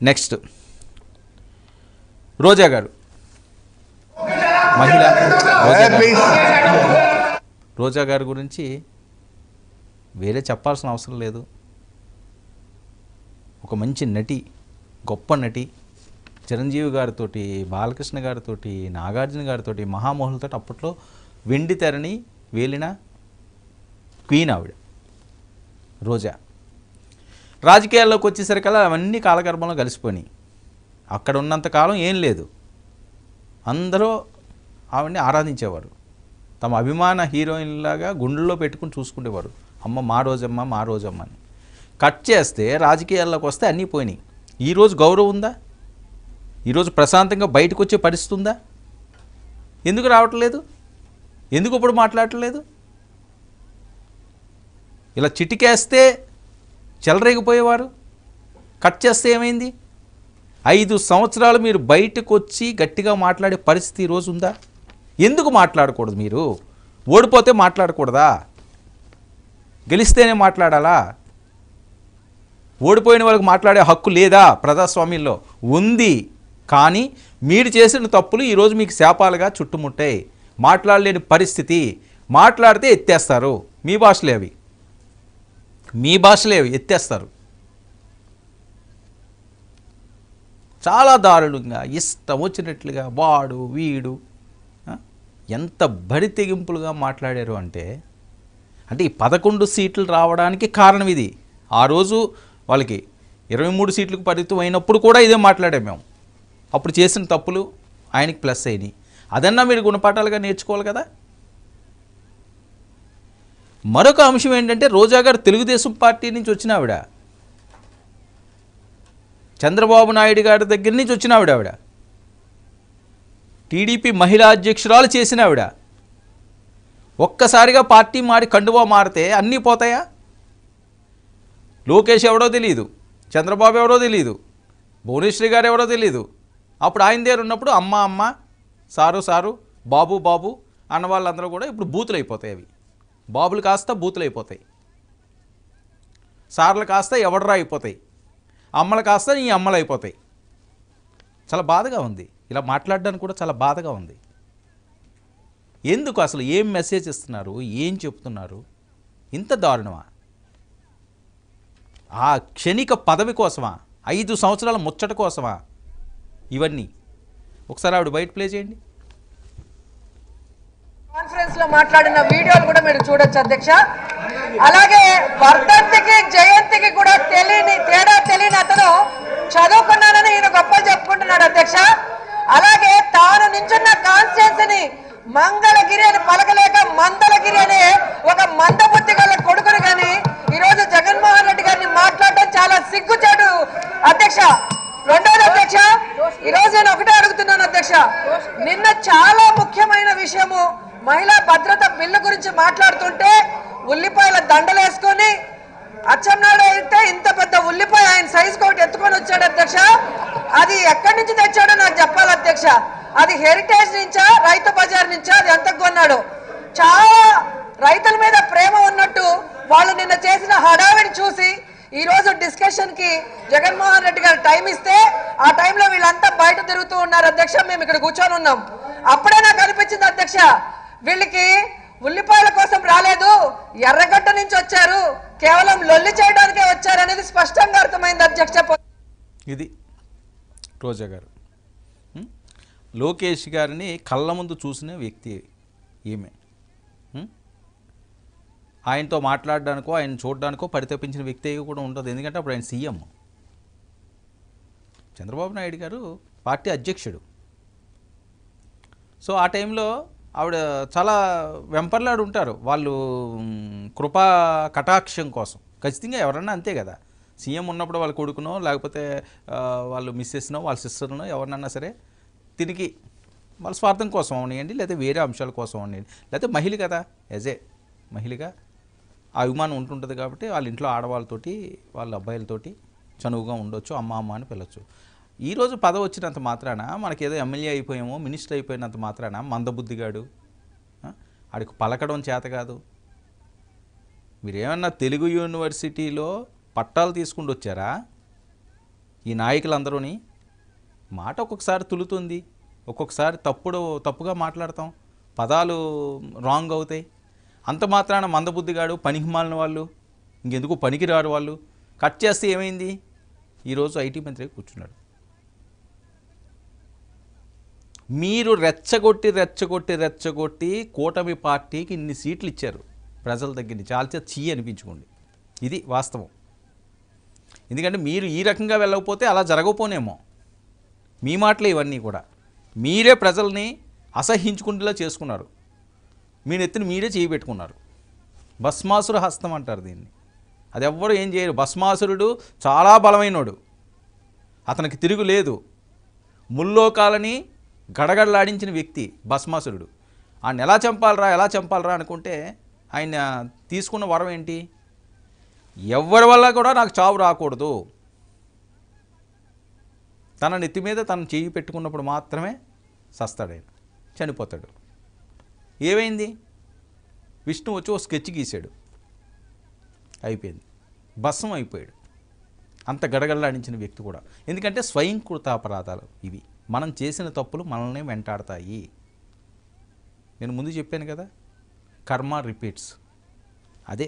Next రోజా గారు, మహిళ రోజా గారి గురించి వేరే చెప్పాల్సిన అవసరం లేదు. ఒక మంచి నటి, గొప్ప నటి, చిరంజీవి గారితో, బాలకృష్ణ గారితో, నాగార్జున గారితో, మహామోహులతో అప్పట్లో వెండి తెరని వేలిన క్వీన్ ఆవిడ రోజా. రాజకీయాల్లోకి వచ్చేసరికల్లా అవన్నీ కాలగర్భంలో కలిసిపోయినాయి. అక్కడ ఉన్నంతకాలం ఏం లేదు, అందరూ ఆవిడని ఆరాధించేవారు, తమ అభిమాన హీరోయిన్లాగా గుండెల్లో పెట్టుకుని చూసుకునేవారు. అమ్మ మా రోజమ్మ, మా రోజమ్మ అని. కట్ చేస్తే రాజకీయాల్లోకి వస్తే అన్నీ పోయినాయి. ఈరోజు గౌరవం ఉందా? ఈరోజు ప్రశాంతంగా బయటకు వచ్చే పరిస్థితి ఉందా? ఎందుకు రావట్లేదు? ఎందుకు ఇప్పుడు మాట్లాడట్లేదు? ఇలా చిటికేస్తే చెలరేగిపోయేవారు, కట్ చేస్తే ఏమైంది? 5 సంవత్సరాలు మీరు బయటకు వచ్చి గట్టిగా మాట్లాడే పరిస్థితి ఈరోజు ఉందా? ఎందుకు మాట్లాడకూడదు? మీరు ఓడిపోతే మాట్లాడకూడదా? గెలిస్తేనే మాట్లాడాలా? ఓడిపోయిన వాళ్ళకి మాట్లాడే హక్కు లేదా? ప్రజాస్వామ్యంలో ఉంది. కానీ మీరు చేసిన తప్పులు ఈరోజు మీకు శాపాలుగా చుట్టుముట్టాయి. మాట్లాడలేని పరిస్థితి. మాట్లాడితే ఎత్తేస్తారు. మీ భాషలే అవి, మీ భాషలే అవి, ఎత్తేస్తారు. చాలా దారుణంగా ఇష్టం వచ్చినట్లుగా వాడు వీడు ఎంత బరి తెగింపులుగా మాట్లాడారు అంటే ఈ 11 సీట్లు రావడానికి కారణం ఇది. ఆ రోజు వాళ్ళకి 23 సీట్లకు పరిమితం అయినప్పుడు కూడా ఇదే మాట్లాడాం మేము. అప్పుడు చేసిన తప్పులు ఆయనకి ప్లస్ అయినాయి. అదన్నా మీరు గుణపాఠాలుగా నేర్చుకోవాలి కదా. మరొక అంశం ఏంటంటే, రోజా గారు తెలుగుదేశం పార్టీ నుంచి వచ్చిన ఆవిడ, చంద్రబాబు నాయుడు గారి దగ్గర నుంచి వచ్చిన ఆవిడ, టీడీపీ మహిళా అధ్యక్షురాలు చేసిన ఆవిడ. ఒక్కసారిగా పార్టీ మారి కండువా మారితే అన్నీ పోతాయా? లోకేష్ ఎవడో తెలియదు, చంద్రబాబు ఎవరో తెలియదు, భువనేశ్వరి గారు ఎవరో తెలియదు. అప్పుడు ఆయన దగ్గర ఉన్నప్పుడు అమ్మ అమ్మ, సారు సారు, బాబు బాబు అన్న వాళ్ళందరూ కూడా ఇప్పుడు బూతులు అయిపోతాయి. అవి బాబులు కాస్త బూతులు అయిపోతాయి, సార్లు కాస్త ఎవడరా అయిపోతాయి, అమ్మలు కాస్త నీ అమ్మలు అయిపోతాయి. చాలా బాధగా ఉంది, ఇలా మాట్లాడడానికి కూడా చాలా బాధగా ఉంది. ఎందుకు అసలు? ఏం మెసేజ్ ఇస్తున్నారు? ఏం చెప్తున్నారు? ఇంత దారుణమా? ఆ క్షణిక పదవి కోసమా? 5 సంవత్సరాల ముచ్చట కోసమా ఇవన్నీ? ఒకసారి ఆవిడ బయట ప్లే చేయండి. కాన్ఫరెన్స్ లో మాట్లాడిన వీడియోలు కూడా మీరు చూడొచ్చు అధ్యక్ష. అలాగే వర్ధంతికి జయంతికి కూడా తేడా తెలియని అతను చదువుకున్నానని ఈయన గొప్పలు చెప్పుకుంటున్నాడు అధ్యక్ష. అలాగే తాను నించున్న కాన్స్టిట్యున్సీని మంగళగిరి అని పలకలేక మందలగిరి అనే ఒక మందబుద్ధి గల కొడుకుని కానీ ఈరోజు జగన్మోహన్ రెడ్డి గారిని మాట్లాడడం చాలా సిగ్గుచేటు అధ్యక్ష. రెండోది అధ్యక్ష, ఈరోజు నేను ఒకటే అడుగుతున్నాను అధ్యక్ష, నిన్న చాలా ముఖ్యమైన విషయము మహిళా భద్రత బిల్లు గురించి మాట్లాడుతుంటే ఉల్లిపాయల దండలేసుకొని అచ్చెన్నాయుడు అయితే ఇంత పెద్ద ఉల్లిపాయ ఆయన సైజుకి ఒకటి ఎత్తుకొని వచ్చాడు అధ్యక్ష. అది ఎక్కడి నుంచి తెచ్చాడో నాకు చెప్పాలి అధ్యక్ష. అది హెరిటేజ్ నుంచా, రైతు బజార్ నుంచా, అది ఎంత కొన్నాడు? చాలా రైతుల మీద ప్రేమ ఉన్నట్టు వాళ్ళు నిన్న చేసిన హడావిడి చూసి ఈ రోజు డిస్కషన్ కి జగన్మోహన్ రెడ్డి గారు టైం ఇస్తే ఆ టైంలో వీళ్ళంతా బయట తిరుగుతూ ఉన్నారు అధ్యక్ష. మేము ఇక్కడ కూర్చొని ఉన్నాం. అప్పుడే నాకు అనిపించింది అధ్యక్ష, వీళ్ళకి ఉల్లిపాయల కోసం రాలేదు, ఎర్రగడ్డ నుంచి వచ్చారు, కేవలం లొల్లి చేయడానికే వచ్చారు అనేది స్పష్టంగా అర్థమైంది అధ్యక్ష. ఇది రోజా గారు. లోకేష్ గారిని కళ్ళ ముందు చూసిన వ్యక్తి ఈమె. ఆయనతో మాట్లాడడానికో ఆయన చూడడానికో పరితపించిన వ్యక్తి కూడా ఉండదు. ఎందుకంటే అప్పుడు ఆయన సీఎం, చంద్రబాబు నాయుడు గారు పార్టీ అధ్యక్షుడు. సో ఆ టైంలో ఆవిడ చాలా వెంపర్లాడు ఉంటారు వాళ్ళు, కృపా కటాక్షం కోసం. ఖచ్చితంగా ఎవరన్నా అంతే కదా, సీఎం ఉన్నప్పుడు వాళ్ళ కొడుకునో లేకపోతే వాళ్ళు మిస్సెస్నో వాళ్ళ సిస్టర్నో ఎవరినన్నా సరే తిరిగి వాళ్ళ స్వార్థం కోసం అవనియండి, లేకపోతే వేరే అంశాల కోసం అవనియండి, లేకపోతే మహిళ కదా, యాజ్ ఏ మహిళగా ఆ అభిమానం ఉంటుంటుంది. కాబట్టి వాళ్ళ ఇంట్లో ఆడవాళ్ళతోటి వాళ్ళ అబ్బాయిలతోటి చనువుగా ఉండొచ్చు, అమ్మ అమ్మ అని పిలవచ్చు. ఈరోజు పదవి వచ్చినంత మాత్రాన మనకేదో ఎమ్మెల్యే అయిపోయామో మినిస్టర్ అయిపోయినంత మాత్రాన మందబుద్ధిగాడు ఆడికి పలకడం చేత కాదు. మీరేమన్నా తెలుగు యూనివర్సిటీలో పట్టాలు తీసుకుంటూ వచ్చారా? ఈ నాయకులందరూని మాట ఒక్కొక్కసారి తులుతుంది, ఒక్కొక్కసారి తప్పుగా మాట్లాడతాం, పదాలు రాంగ్ అవుతాయి. అంత మాత్రాన మందబుద్ధిగాడు, పనికి మాలిన వాళ్ళు, ఇంకెందుకు పనికిరారు వాళ్ళు కట్ చేస్తే ఏమైంది? ఈరోజు ఐటీ మంత్రి కూర్చున్నాడు. మీరు రెచ్చగొట్టి కూటమి పార్టీకి ఇన్ని సీట్లు ఇచ్చారు ప్రజల దగ్గర నుంచి. చాలా చీ అనిపించుకోండి, ఇది వాస్తవం. ఎందుకంటే మీరు ఈ రకంగా వెళ్ళకపోతే అలా జరగకపోనేమో. మీ మాటలే ఇవన్నీ కూడా. మీరే ప్రజల్ని అసహించుకుంటేలా చేసుకున్నారు. మీ నెత్తిని మీరే చేయి పెట్టుకున్నారు. భస్మాసుర హస్తం అంటారు దీన్ని. అది ఎవ్వరు ఏం చేయరు. భస్మాసురుడు చాలా బలమైనోడు, అతనికి తిరుగు లేదు. ముల్లోకాలని గడగడలాడించిన వ్యక్తి భస్మాసురుడు. ఆయన ఎలా చంపాలరా అనుకుంటే ఆయన తీసుకున్న వరం ఏంటి? ఎవరి వల్ల కూడా నాకు చావు రాకూడదు. తన నెత్తి మీద తను చేయి పెట్టుకున్నప్పుడు మాత్రమే సస్తాడు, ఆయన చనిపోతాడు. ఏమైంది? విష్ణు వచ్చి ఓ స్కెచ్ గీశాడు, అయిపోయింది, భస్మం అయిపోయాడు. అంత గడగడలాడించిన వ్యక్తి కూడా. ఎందుకంటే స్వయంకృతాపరాధాలు ఇవి. మనం చేసిన తప్పులు మనల్ని వెంటాడతాయి. నేను ముందు చెప్పాను కదా, కర్మ రిపీట్స్. అదే